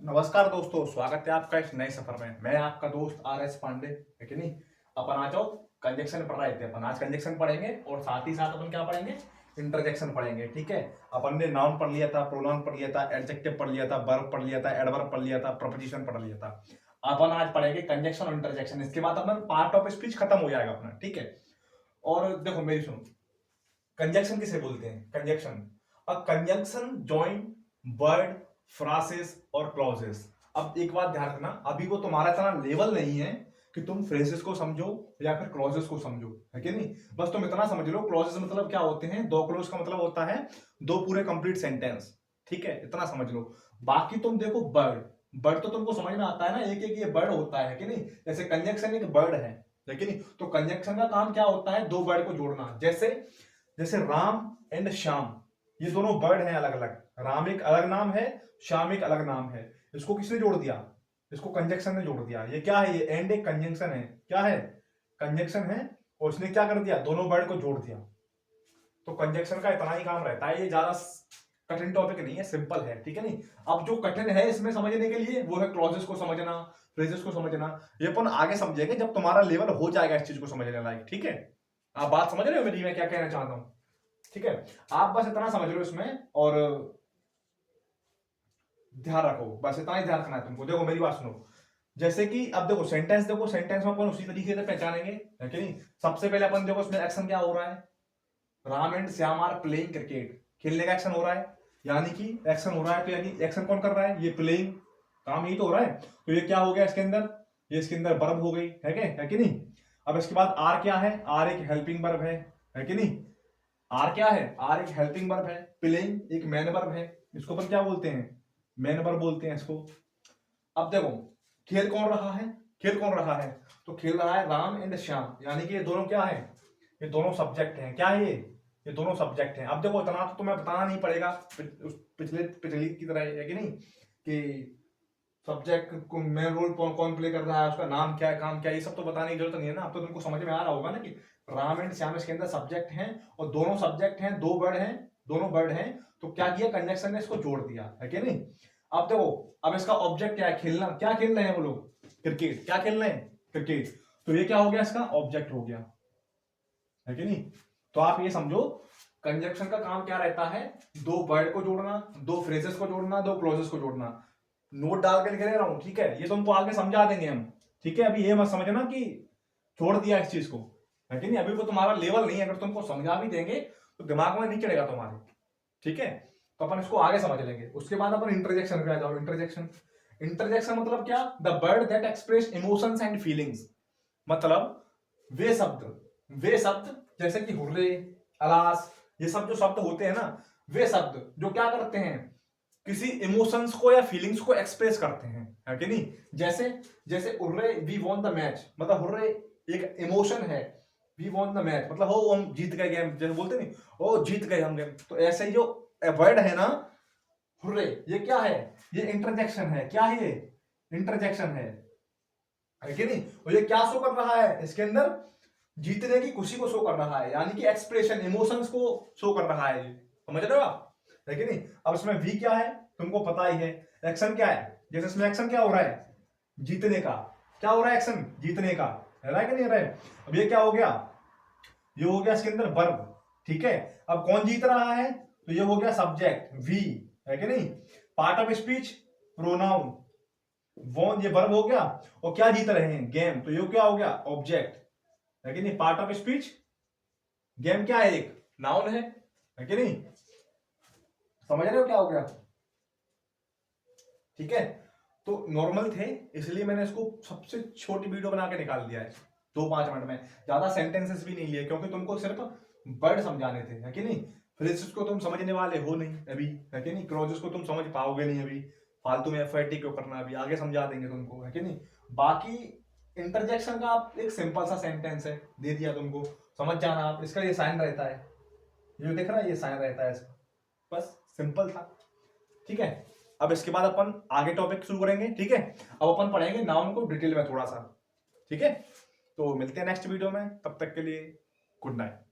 नमस्कार दोस्तों, स्वागत है आपका इस नए सफर में। मैं आपका दोस्त RS पांडे, है कि नहीं। अपन आ जाओ, कंजक्शन पढ़ रहे थे अपन। आज कंजक्शन पढ़ेंगे और साथ ही साथ अपन क्या पढ़ेंगे, इंटरजेक्शन पढ़ेंगे। ठीक है, अपन ने नाउन पढ़ लिया था, प्रोनाउन पढ़ लिया था, एडजेक्टिव पढ़ लिया था, वर्ब पढ़ लिया था, एडवर्ब पढ़ लिया था, प्रपोजिशन पढ़ लिया था। अपन आज पढ़ेंगे कंजक्शन और इंटरजेक्शन। इसके बाद अपन पार्ट ऑफ स्पीच खत्म हो जाएगा अपना। ठीक है, और देखो मेरी सुनो, कंजक्शन किसे बोलते हैं? Conjunction, a conjunction join word, phrases और क्लॉजेस। अब एक बात ध्यान रखना, अभी वो तुम्हारा इतना लेवल नहीं है कि तुम फ्रेजेस को समझो या फिर क्लॉजेस को समझो, है कि नहीं। बस तुम इतना समझ लो, क्लॉजेस मतलब क्या होते हैं, दो क्लॉज का मतलब होता है दो पूरे कंप्लीट सेंटेंस। ठीक है, इतना समझ लो। बाकी तुम देखो, बर्ड, बर्ड तो तुमको समझ में आता है ना, एक एक ये बर्ड होता है कि नहीं। जैसे कंजंक्शन एक बर्ड है, लेकिन तो कंजंक्शन का काम क्या होता है, दो वर्ड को जोड़ना। जैसे जैसे राम एंड श्याम, ये दोनों वर्ड हैं अलग अलग। राम एक अलग नाम है, श्याम एक अलग नाम है। इसको किसने जोड़ दिया? इसको कंजक्शन ने जोड़ दिया। ये क्या है? ये एंड एक कंजंक्शन है। क्या है? कंजक्शन है। और उसने क्या कर दिया, दोनों वर्ड को जोड़ दिया। तो कंजक्शन का इतना ही काम रहता है। ये ज्यादा कठिन टॉपिक नहीं है, सिंपल है। ठीक है नहीं। अब जो कठिन है इसमें समझने के लिए, वो है क्लॉजेस को समझना, फ्रेजेस को समझना। ये अपन आगे समझेंगे जब तुम्हारा लेवल हो जाएगा इस चीज को समझने लायक। ठीक है, आप बात समझ रहे हो मेरी, मैं क्या कहना चाहता हूं? ठीक है, आप बस इतना समझ लो इसमें, और ध्यान रखो, बस इतना ही ध्यान रखना है तुमको। देखो मेरी बात सुनो, जैसे कि अब देखो सेंटेंस, देखो सेंटेंस में अपन उसी तरीके से पहचानेंगे, है कि नहीं। सबसे पहले अपन देखो इसमें एक्शन क्या हो रहा है, Ram and Shyam are playing cricket. खेलने का एक्शन हो रहा है, यानी कि एक्शन हो रहा है, तो यानी एक्शन कौन कर रहा है? ये प्लेइंग, काम यही तो हो रहा है। तो ये क्या हो गया इसके अंदर? ये इसके अंदर वर्ब हो गई, है क्या, है कि नहीं। अब इसके बाद आर क्या है? आर एक हेल्पिंग वर्ब है कि नहीं। आर क्या है? आर एक हेल्पिंग वर्ब है। प्लेइंग एक मैन वर्ब है। इसको अपन क्या बोलते हैं? मैन वर्ब बोलते हैं इसको। अब देखो, खेल कौन रहा है? खेल कौन रहा है? तो खेल रहा है राम एंड श्याम, यानी कि ये दोनों क्या है? ये दोनों सब्जेक्ट हैं। क्या है ये दोनों सब्जेक्ट हैं। अब देखो, इतना तो तुम्हें बताना नहीं पड़ेगा, पिछले पिछली की तरह, है कि नहीं, कि सब्जेक्ट को मेन रोल कौन कौन प्ले कर रहा है, उसका नाम क्या है, काम क्या है, ये सब तो बताने की जरूरत नहीं है ना। अब तो तुमको समझ में आ रहा होगा ना कि राम एंड श्याम इसके अंदर सब्जेक्ट हैं, और दोनों सब्जेक्ट हैं, दो वर्ड हैं, दोनों वर्ड हैं। तो क्या किया, कंजक्शन ने इसको जोड़ दिया, है कि नहीं। अब देखो, अब इसका ऑब्जेक्ट क्या है? खेलना। क्या खेल रहे हैं वो लोग? क्रिकेट। क्या खेल रहे हैं? क्रिकेट। तो ये क्या हो गया, इसका ऑब्जेक्ट हो गया, है कि नहीं। तो आप ये समझो, कंजक्शन का काम क्या रहता है? दो वर्ड को जोड़ना, दो फ्रेजेस को जोड़ना, दो क्लॉजेस को जोड़ना। नोट डाल करके दे रहा हूं, ठीक है, ये तुमको आगे समझा देंगे हम। ठीक है, अभी ये मत समझना कि छोड़ दिया इस चीज को, है कि नहीं। अभी वो तुम्हारा लेवल नहीं है, अगर तुमको समझा भी देंगे तो दिमाग में नहीं चढ़ेगा तुम्हारे। ठीक है, तो अपन इसको आगे समझ लेंगे। उसके बाद अपन इंटरजेक्शन पे आ जाओ। इंटरजेक्शन, इंटरजेक्शन मतलब क्या? The word that express emotions and feelings. मतलब वे शब्द जैसे कि हुर्रे, अलास, ये सब जो शब्द होते हैं ना, वे शब्द जो क्या करते हैं, किसी इमोशंस को या फीलिंग्स को एक्सप्रेस करते हैं, है कि नहीं। जैसे जैसे hurray we won the match, मतलब हुर्रे एक इमोशन है, वी वॉन द मैच मतलब हो हम जीत गए गेम, जैसे बोलते नहीं, ओ जीत गए हम गेम। तो ऐसे ही जो वर्ड है ना, हुर्रे, ये क्या है? ये इंटरजेक्शन है। क्या है ये? इंटरजेक्शन है कि नहीं। और ये क्या शो कर रहा है इसके अंदर? जीतने की खुशी को शो कर रहा है, यानी कि एक्सप्रेशन, इमोशंस को शो कर रहा है। ये समझ रहे हो आप, है कि नहीं। अब इसमें वी क्या है, तुमको पता ही है। एक्शन क्या है? जैसे इसमें एक्शन क्या हो रहा है? जीतने का। क्या हो रहा है? एक्शन जीतने का, है ना कि नहीं रहे। अब ये क्या हो गया? ये हो गया इसके अंदर वर्ब। ठीक है, अब कौन जीत रहा है? तो ये हो गया सब्जेक्ट वी, है कि नहीं। Part of speech pronoun, won, ये वर्ब हो गया। और क्या जीत रहे हैं? गेम। तो ये क्या हो गया? ऑब्जेक्ट, है कि नहीं। पार्ट ऑफ स्पीच, गेम क्या है? एक नाउन है कि नहीं। समझ रहे हो क्या हो गया? ठीक है, तो नॉर्मल थे, इसलिए मैंने इसको सबसे छोटी वीडियो बना के निकाल दिया है, 2-5 मिनट में। ज्यादा सेंटेंसेस भी नहीं लिए, क्योंकि तुमको सिर्फ वर्ड समझाने थे, है कि नहीं। फ्रेजेस को तुम समझने वाले हो नहीं अभी, है कि नहीं। क्लॉजेस को तुम समझ पाओगे नहीं अभी, फालतू में एफर्ट क्यों करना, अभी आगे समझा देंगे तुमको, है कि नहीं। बाकी इंटरजेक्शन का एक सिंपल सा सेंटेंस है, दे दिया तुमको, समझ जाना आप। इसका ये साइन रहता है, ये जो दिख रहा है, ये साइन रहता है इसका, बस सिंपल था। ठीक है, अब इसके बाद अपन आगे टॉपिक शुरू करेंगे। ठीक है, अब अपन पढ़ेंगे नाउन को डिटेल में थोड़ा सा। ठीक है, तो मिलते हैं नेक्स्ट वीडियो में, तब तक के लिए गुड नाइट।